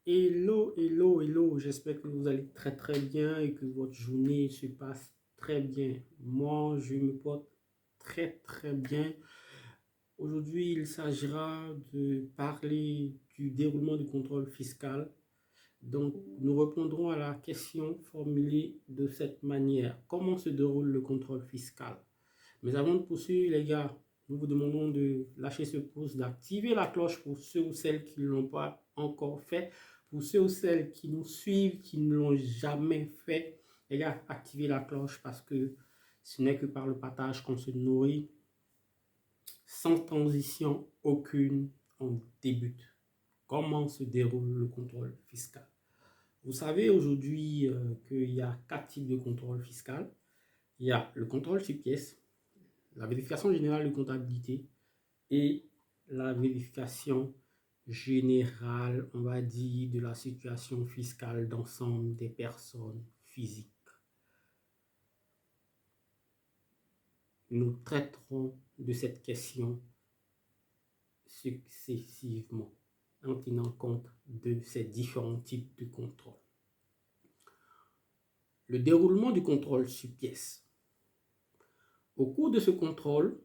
Hello, hello, hello. J'espère que vous allez très très bien et que votre journée se passe très bien. Moi, je me porte très très bien. Aujourd'hui, il s'agira de parler du déroulement du contrôle fiscal. Donc, nous répondrons à la question formulée de cette manière. Comment se déroule le contrôle fiscal? Mais avant de poursuivre, les gars, nous vous demandons de lâcher ce pouce, d'activer la cloche pour ceux ou celles qui ne l'ont pas encore fait. Pour ceux ou celles qui nous suivent, qui ne l'ont jamais fait, les gars, activez la cloche parce que ce n'est que par le partage qu'on se nourrit. Sans transition aucune, on débute. Comment se déroule le contrôle fiscal? Vous savez aujourd'hui qu'il y a 4 types de contrôle fiscal. Il y a le contrôle sur pièce, la vérification générale de comptabilité et la vérification générale, on va dire, de la situation fiscale d'ensemble des personnes physiques. Nous traiterons de cette question successivement en tenant compte de ces différents types de contrôle. Le déroulement du contrôle sur pièce. Au cours de ce contrôle,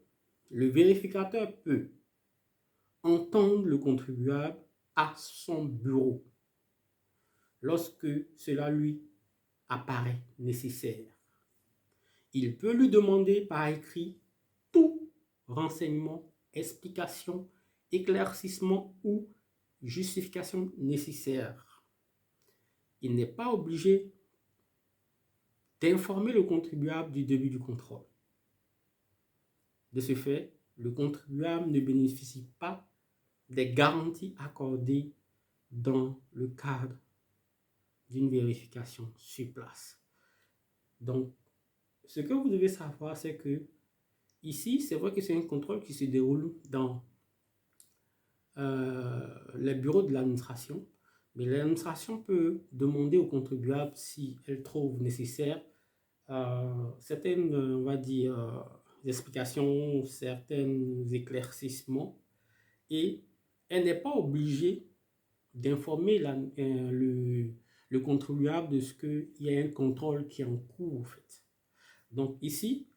le vérificateur peut entendre le contribuable à son bureau lorsque cela lui apparaît nécessaire. Il peut lui demander par écrit tout renseignement, explication, éclaircissement ou justification nécessaire. Il n'est pas obligé d'informer le contribuable du début du contrôle. De ce fait, le contribuable ne bénéficie pas des garanties accordées dans le cadre d'une vérification sur place. Donc, ce que vous devez savoir, c'est que ici, c'est vrai que c'est un contrôle qui se déroule dans les bureaux de l'administration, mais l'administration peut demander au contribuable si elle trouve nécessaire certaines, on va dire, explications, certains éclaircissements, et elle n'est pas obligée d'informer le contribuable de ce qu'il y a un contrôle qui est en cours, en fait. Donc ici,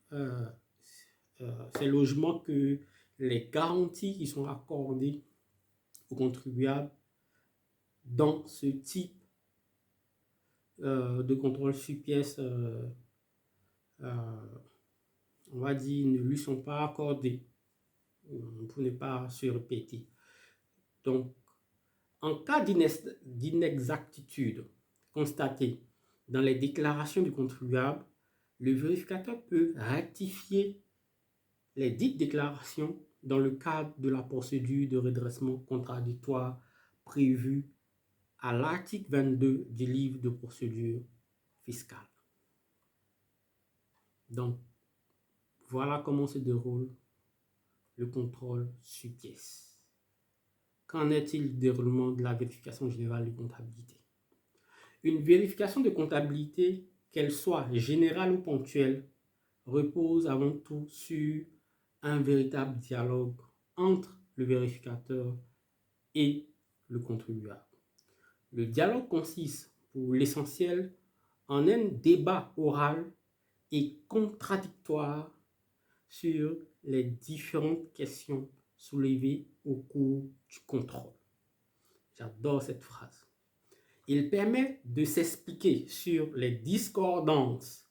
c'est logiquement que les garanties qui sont accordées aux contribuables dans ce type de contrôle sur pièce, on va dire, ne lui sont pas accordées pour ne pas se répéter. Donc, en cas d'inexactitude constatée dans les déclarations du contribuable, le vérificateur peut rectifier les dites déclarations dans le cadre de la procédure de redressement contradictoire prévue à l'article 22 du livre de procédure fiscale. Donc, voilà comment se déroule le contrôle sur pièce. Qu'en est-il du déroulement de la vérification générale de comptabilité? Une vérification de comptabilité, qu'elle soit générale ou ponctuelle, repose avant tout sur un véritable dialogue entre le vérificateur et le contribuable. Le dialogue consiste, pour l'essentiel, en un débat oral et contradictoire sur les différentes questions soulevées au cours du contrôle. J'adore cette phrase. Il permet de s'expliquer sur les discordances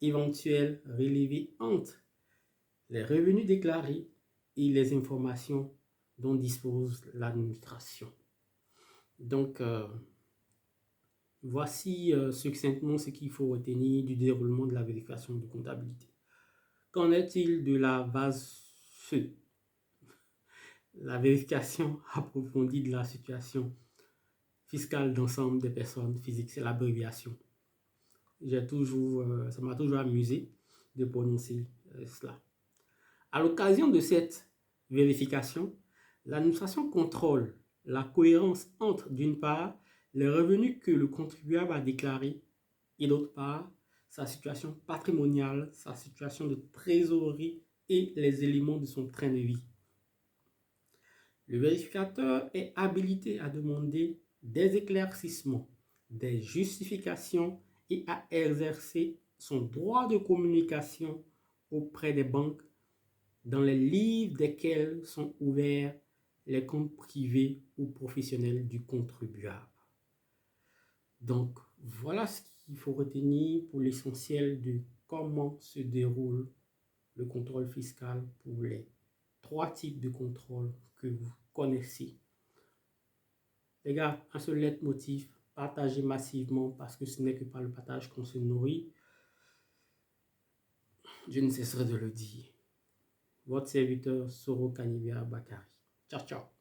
éventuelles relevées entre les revenus déclarés et les informations dont dispose l'administration. Donc, voici succinctement ce qu'il faut retenir du déroulement de la vérification de comptabilité. Qu'en est-il de la phase feu? La vérification approfondie de la situation fiscale d'ensemble des personnes physiques, c'est l'abréviation. Ça m'a toujours amusé de prononcer cela. À l'occasion de cette vérification, l'administration contrôle la cohérence entre, d'une part, les revenus que le contribuable a déclarés et d'autre part, sa situation patrimoniale, sa situation de trésorerie et les éléments de son train de vie. Le vérificateur est habilité à demander des éclaircissements, des justifications et à exercer son droit de communication auprès des banques dans les livres desquels sont ouverts les comptes privés ou professionnels du contribuable. Donc, voilà ce qu'il faut retenir pour l'essentiel de comment se déroule le contrôle fiscal pour les 3 types de contrôle que vous connaissez. Les gars, un seul leitmotiv, partagez massivement parce que ce n'est que par le partage qu'on se nourrit. Je ne cesserai de le dire. Votre serviteur Soro Kanibia Bakari. Ciao, ciao.